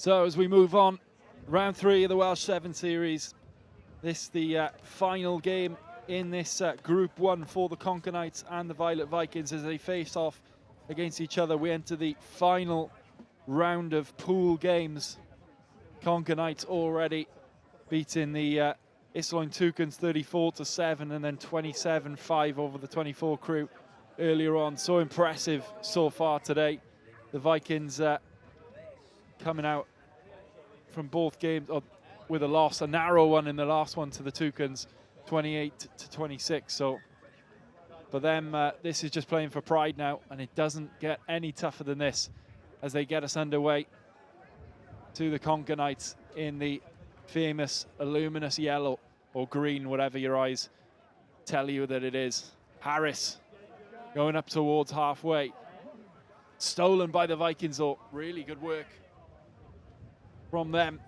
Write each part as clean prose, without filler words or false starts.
So as we move on, round 3 of the Welsh 7 Series, this the final game in this Group 1 for the Conker Knights and the Violet Vikings as they face off against each other. We enter the final round of pool games. Conker Knights already beating the Islwyn Toucans 34-7 and then 27-5 over the 24 crew earlier on. So impressive so far today. The Vikings coming out from both games with a loss, a narrow one in the last one to the Toucans, 28-26. So for them, this is just playing for pride now, and it doesn't get any tougher than this as they get us underway to the Conker Knights in the famous luminous yellow or green, whatever your eyes tell you that it is. Harris going up towards halfway. Stolen by the Vikings, though. Really good work from them.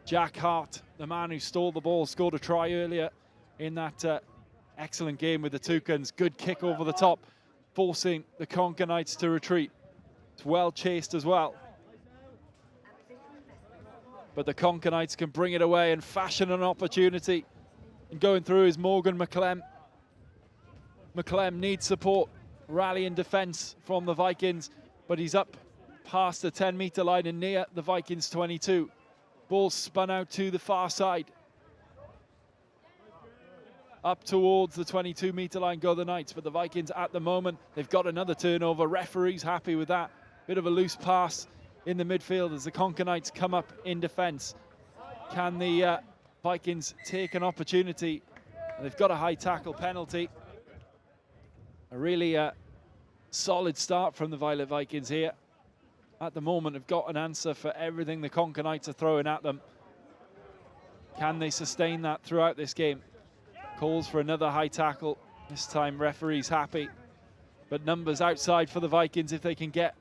Jack Hart, the man who stole the ball, scored a try earlier in that excellent game with the Toucans. Good kick over the top, forcing the Conker Knights to retreat. It's well chased as well. But the Conker Knights can bring it away and fashion an opportunity. And going through is Morgan McClem. McClem needs support, rally and defense from the Vikings, but he's up past the 10-meter line and near the Vikings 22. Ball spun out to the far side. Up towards the 22-meter line go the Knights, but the Vikings at the moment, they've got another turnover. Referee's happy with that. Bit of a loose pass in the midfield as the Conker Knights come up in defense. Can the Vikings take an opportunity? They've got a high tackle penalty. A really solid start from the Violet Vikings here. At the moment, have got an answer for everything the Conker Knights are throwing at them. Can they sustain that throughout this game? Calls for another high tackle. This time referee's happy. But numbers outside for the Vikings if they can get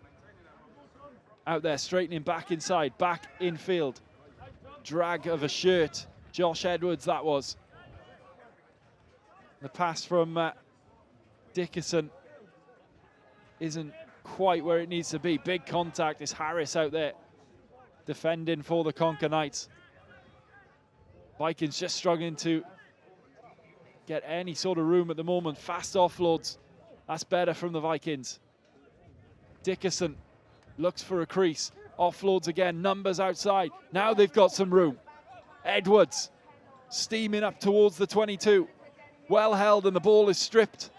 out there, straightening back inside, back infield. Drag of a shirt. Josh Edwards, that was. The pass from Dickerson isn't quite where it needs to be. Big contact. It's Harris out there defending for the Conker Knights. Vikings just struggling to get any sort of room at the moment. Fast offloads. That's better from the Vikings. Dickerson looks for a crease. Offloads again. Numbers outside. Now they've got some room. Edwards steaming up towards the 22. Well held and the ball is stripped.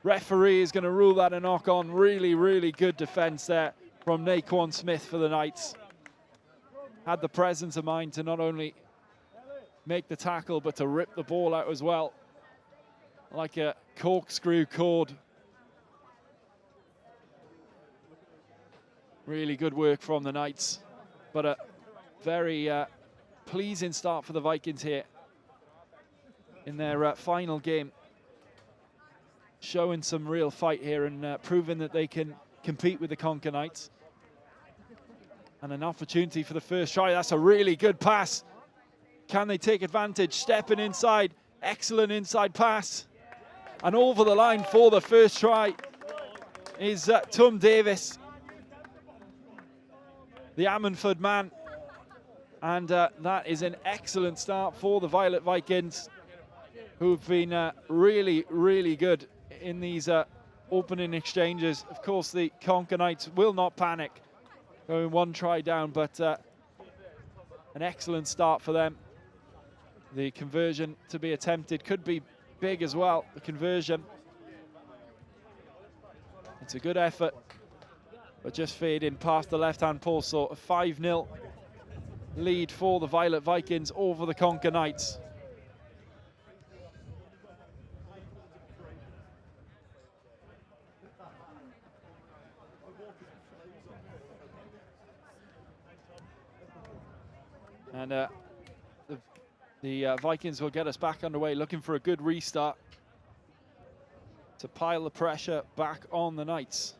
Referee is going to rule that a knock on. Really, really good defense there from Naquan Smith for the Knights. Had the presence of mind to not only make the tackle, but to rip the ball out as well. Like a corkscrew cord. Really good work from the Knights. But a very pleasing start for the Vikings here in their final game. Showing some real fight here and proving that they can compete with the Conker Knights. And an opportunity for the first try. That's a really good pass. Can they take advantage? Stepping inside. Excellent inside pass. And over the line for the first try is Tom Davis, the Ammanford man. And that is an excellent start for the Violet Vikings, who've been really, really good in these opening exchanges. Of course, the Conker Knights will not panic, going one try down, but an excellent start for them. The conversion to be attempted could be big as well, the conversion. It's a good effort, but just fading past the left-hand post, so a 5-0 lead for the Violet Vikings over the Conker Knights. And the Vikings will get us back underway, looking for a good restart to pile the pressure back on the Knights.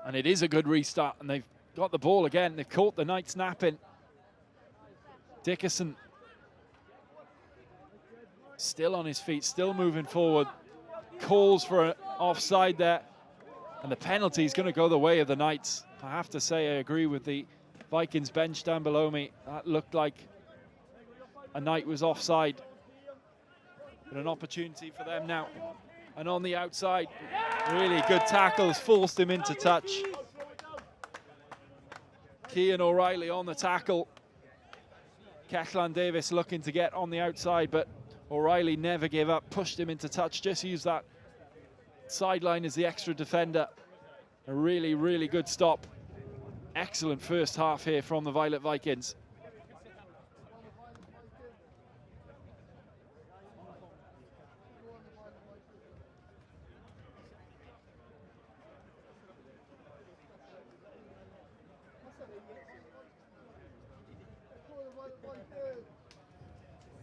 And it is a good restart, and they've got the ball again. They've caught the Knights napping. Dickerson still on his feet, still moving forward. Calls for an offside there. And the penalty is going to go the way of the Knights. I have to say I agree with the Vikings bench down below me. That looked like a Knight was offside. But an opportunity for them now. And on the outside, really good tackles, forced him into touch. Cian O'Reilly on the tackle. Cechlan Davis looking to get on the outside, but O'Reilly never gave up, pushed him into touch, just used that sideline as the extra defender. A really, really good stop. Excellent first half here from the Violet Vikings.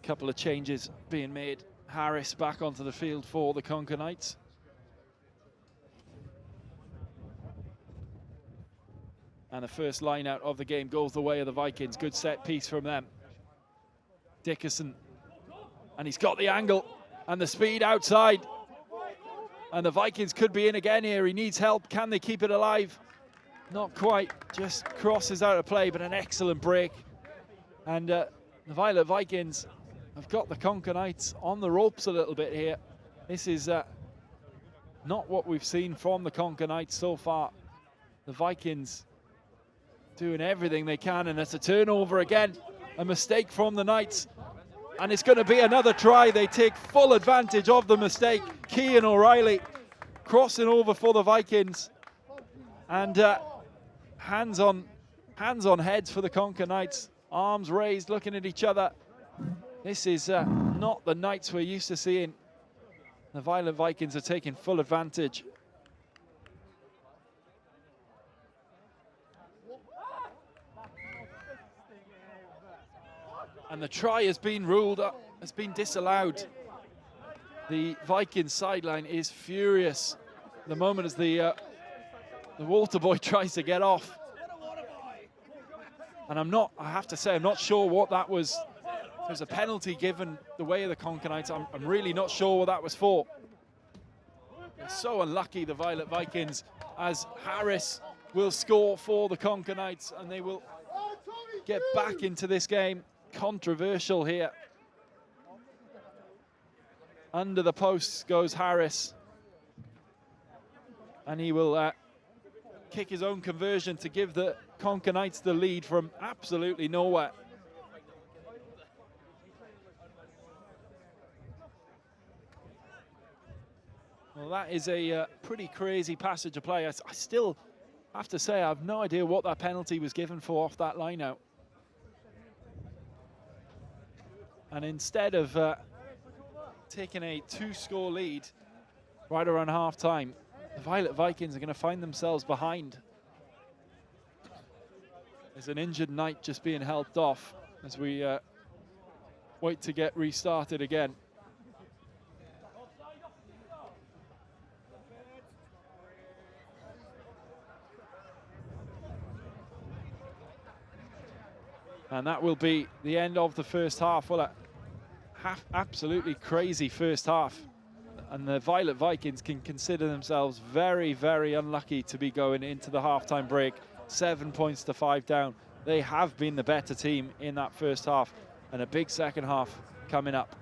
A couple of changes being made. Harris back onto the field for the Conker Knights. And the first line out of the game goes the way of the Vikings. Good set piece from them. Dickerson. And he's got the angle and the speed outside. And the Vikings could be in again here. He needs help. Can they keep it alive? Not quite. Just crosses out of play, but an excellent break. And the Violet Vikings have got the Conker Knights on the ropes a little bit here. This is not what we've seen from the Conker Knights so far. The Vikings doing everything they can, and it's a turnover again. A mistake from the Knights, and it's going to be another try. They take full advantage of the mistake. Cian O'Reilly crossing over for the Vikings, and hands on heads for the Conker Knights. Arms raised, looking at each other. This is not the Knights we're used to seeing. The Violet Vikings are taking full advantage. And the try has been ruled up, has been disallowed. The Vikings sideline is furious at the moment as the water boy tries to get off. And I have to say, I'm not sure what that was. There's a penalty given the way of the Conker Knights. I'm really not sure what that was for. They're so unlucky, the Violet Vikings, as Harris will score for the Conker Knights, and they will get back into this game. Controversial here. Under the posts goes Harris, and he will kick his own conversion to give the Conker Knights the lead from absolutely nowhere. Well, that is a pretty crazy passage of play. I still have to say I have no idea what that penalty was given for off that line out. And instead of taking a 2-score lead right around half-time, the Violet Vikings are going to find themselves behind. There's an injured Knight just being helped off as we wait to get restarted again. And that will be the end of the first half. Well, absolutely crazy first half. And the Violet Vikings can consider themselves very, very unlucky to be going into the halftime break. 7 points to 5 down. They have been the better team in that first half, and a big second half coming up.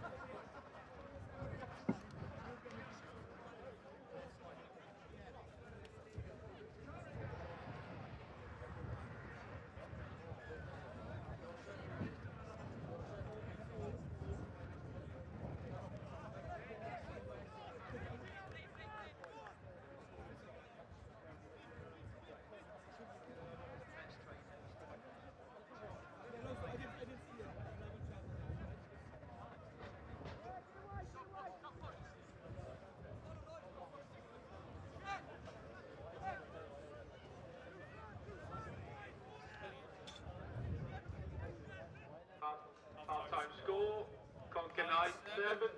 Half-time score, Conker Knights 7,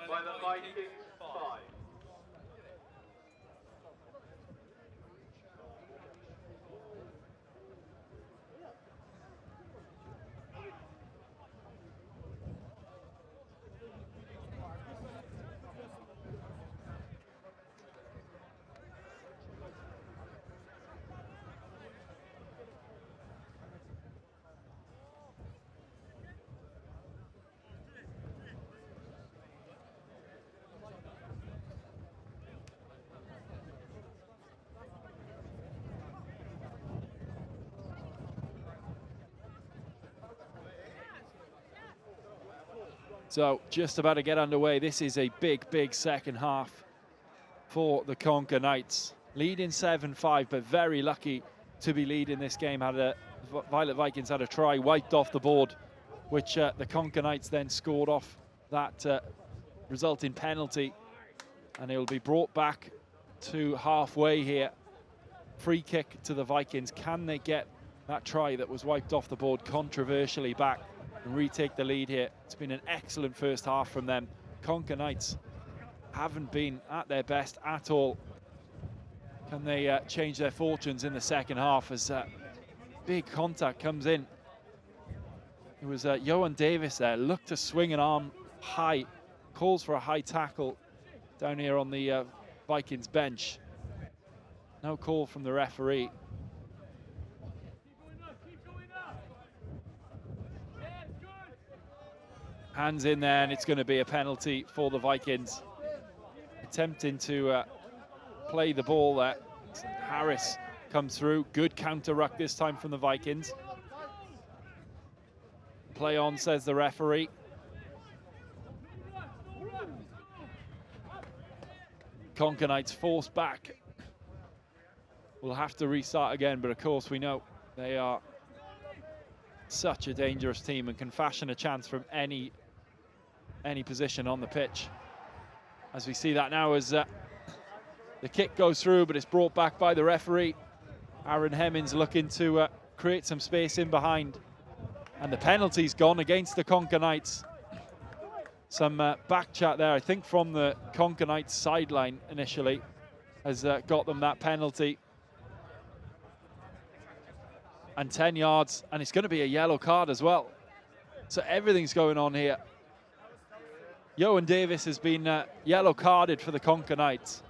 by the Vikings 5. So just about to get underway. This is a big, big second half for the Conker Knights. Leading 7-5, but very lucky to be leading this game. Violet Vikings had a try wiped off the board, which the Conker Knights then scored off that resulting penalty. And it will be brought back to halfway here. Free kick to the Vikings. Can they get that try that was wiped off the board controversially back and retake the lead here? It's been an excellent first half from them. Conker Knights haven't been at their best at all. Can they change their fortunes in the second half as big contact comes in? It was Johan Davis there, looked to swing an arm high, calls for a high tackle down here on the Vikings bench. No call from the referee. Hands in there, and it's going to be a penalty for the Vikings. Attempting to play the ball there. Harris comes through. Good counter ruck this time from the Vikings. Play on, says the referee. Conker Knights forced back. We'll have to restart again, but of course we know they are such a dangerous team and can fashion a chance from any position on the pitch. As we see that now as the kick goes through, but it's brought back by the referee. Aaron Hemmings looking to create some space in behind. And the penalty's gone against the Conker Knights. Some back chat there, I think, from the Conker Knights sideline initially has got them that penalty. And 10 yards, and it's going to be a yellow card as well. So everything's going on here. Johan Davis has been yellow carded for the Conker Knights.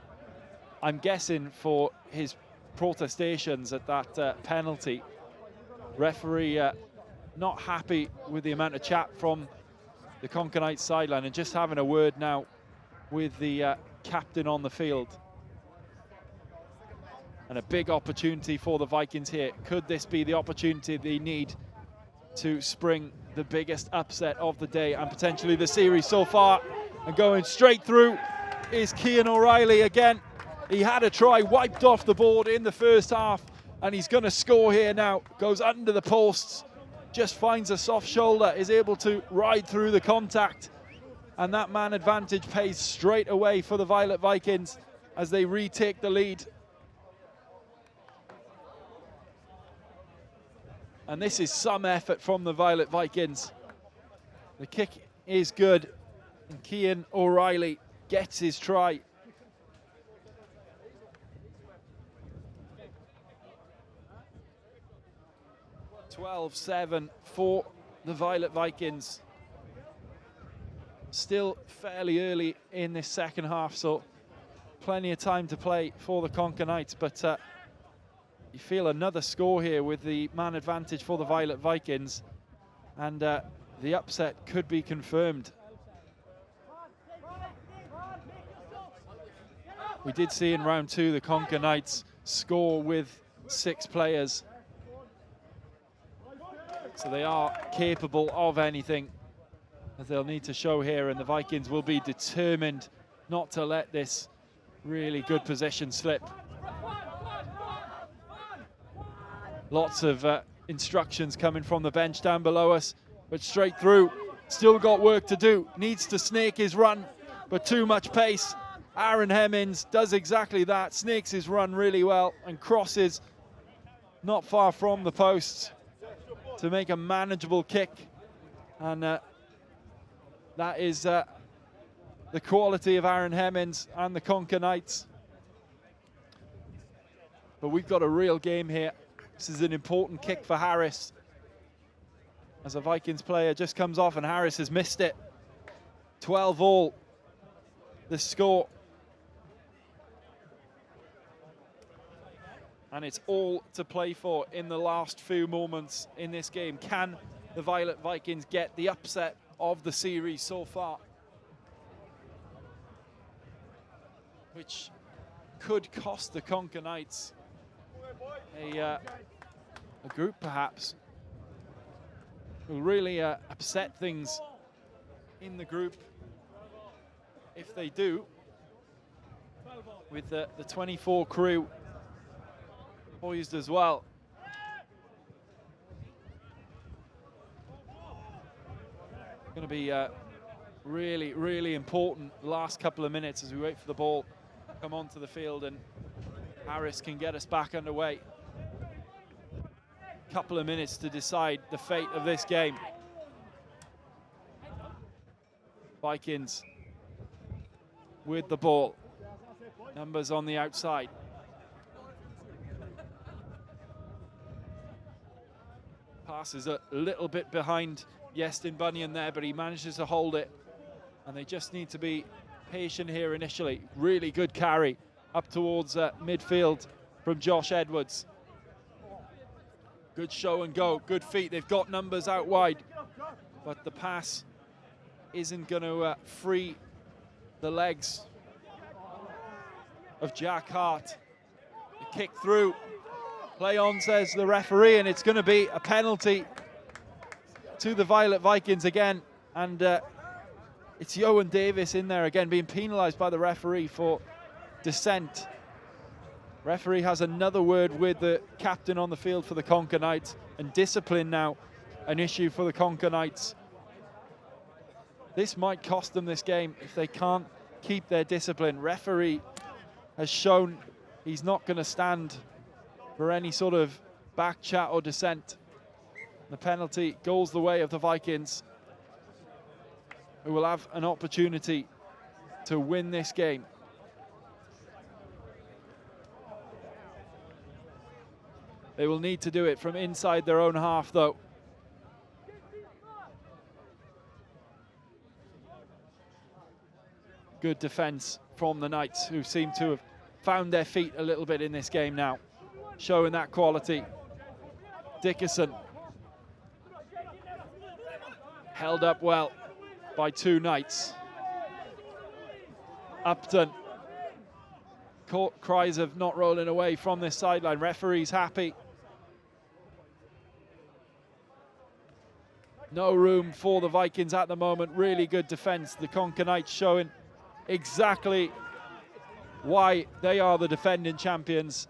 I'm guessing for his protestations at that penalty. Referee not happy with the amount of chat from the Conker Knights sideline and just having a word now with the captain on the field. And a big opportunity for the Vikings here. Could this be the opportunity they need to spring the biggest upset of the day and potentially the series so far? And going straight through is Cian O'Reilly again. He had a try wiped off the board in the first half, and he's going to score here now. Goes under the posts, just finds a soft shoulder, is able to ride through the contact. And that man advantage pays straight away for the Violet Vikings as they retake the lead. And this is some effort from the Violet Vikings. The kick is good, and Cian O'Reilly gets his try. (12-7) for the Violet Vikings. Still fairly early in this second half, so plenty of time to play for the Conker Knights, but you feel another score here with the man advantage for the Violet Vikings, and the upset could be confirmed. We did see in round two the Conker Knights score with 6 players, so they are capable of anything, as they'll need to show here, and the Vikings will be determined not to let this really good position slip. Lots of instructions coming from the bench down below us, but straight through. Still got work to do. Needs to snake his run, but too much pace. Aaron Hemmings does exactly that. Snakes his run really well and crosses not far from the posts to make a manageable kick. And that is the quality of Aaron Hemmings and the Conker Knights. But we've got a real game here. This is an important kick for Harris, as a Vikings player just comes off and Harris has missed it. 12-all, the score. And it's all to play for in the last few moments in this game. Can the Violet Vikings get the upset of the series so far? Which could cost the Conker Knights a group, perhaps. Will really upset things in the group. If they do, with the 24 crew poised as well. Going to be really, really important last couple of minutes as we wait for the ball to come onto the field and Harris can get us back underway. Couple of minutes to decide the fate of this game. Vikings with the ball. Numbers on the outside. Pass is a little bit behind Yestin Bunyan there, but he manages to hold it. And they just need to be patient here initially. Really good carry up towards midfield from Josh Edwards. Good show and go, good feet. They've got numbers out wide, but the pass isn't going to free the legs of Jack Hart. The kick through, play on, says the referee, and it's going to be a penalty to the Violet Vikings again. And it's Johan Davis in there again, being penalised by the referee for dissent. Referee has another word with the captain on the field for the Conker Knights, and discipline now an issue for the Conker Knights. This might cost them this game if they can't keep their discipline. Referee has shown he's not going to stand for any sort of back chat or dissent. The penalty goes the way of the Vikings, who will have an opportunity to win this game. They will need to do it from inside their own half, though. Good defense from the Knights, who seem to have found their feet a little bit in this game now, showing that quality. Dickerson held up well by two Knights. Upton, cries of not rolling away from this sideline. Referee's happy. No room for the Vikings at the moment. Really good defense. The Conker Knights showing exactly why they are the defending champions.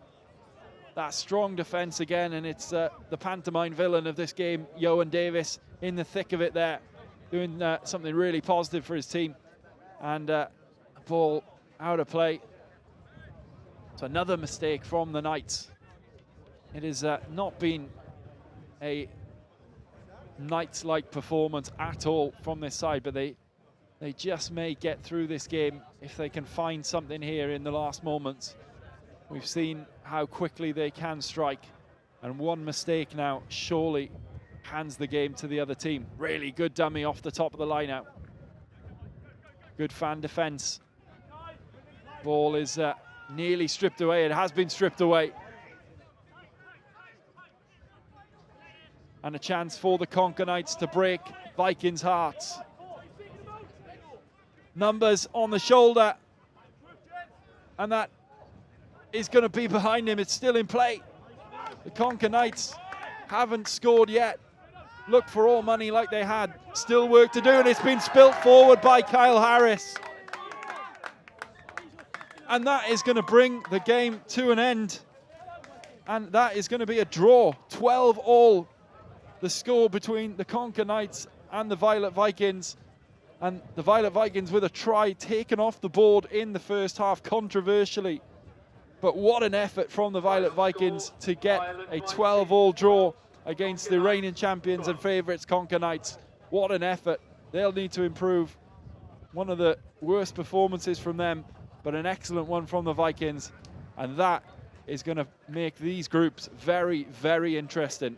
That strong defense again, and it's the pantomime villain of this game, Johan Davis, in the thick of it there, doing something really positive for his team. And ball out of play. So another mistake from the Knights. It has not been a Knights-like performance at all from this side, but they just may get through this game if they can find something here in the last moments. We've seen how quickly they can strike, and one mistake now surely hands the game to the other team. Really good dummy off the top of the line out. Good fan defense. Ball is nearly stripped away. It has been stripped away. And a chance for the Conker Knights to break Vikings' hearts. Numbers on the shoulder. And that is going to be behind him. It's still in play. The Conker Knights haven't scored yet. Look for all money like they had. Still work to do, and it's been spilt forward by Kyle Harris. And that is going to bring the game to an end. And that is going to be a draw. 12-all. The score between the Conker Knights and the Violet Vikings. And the Violet Vikings with a try taken off the board in the first half, controversially. But what an effort from the Violet Vikings to get a 12-all draw against the reigning champions and favourites Conker Knights. What an effort. They'll need to improve. One of the worst performances from them, but an excellent one from the Vikings. And that is going to make these groups very, very interesting.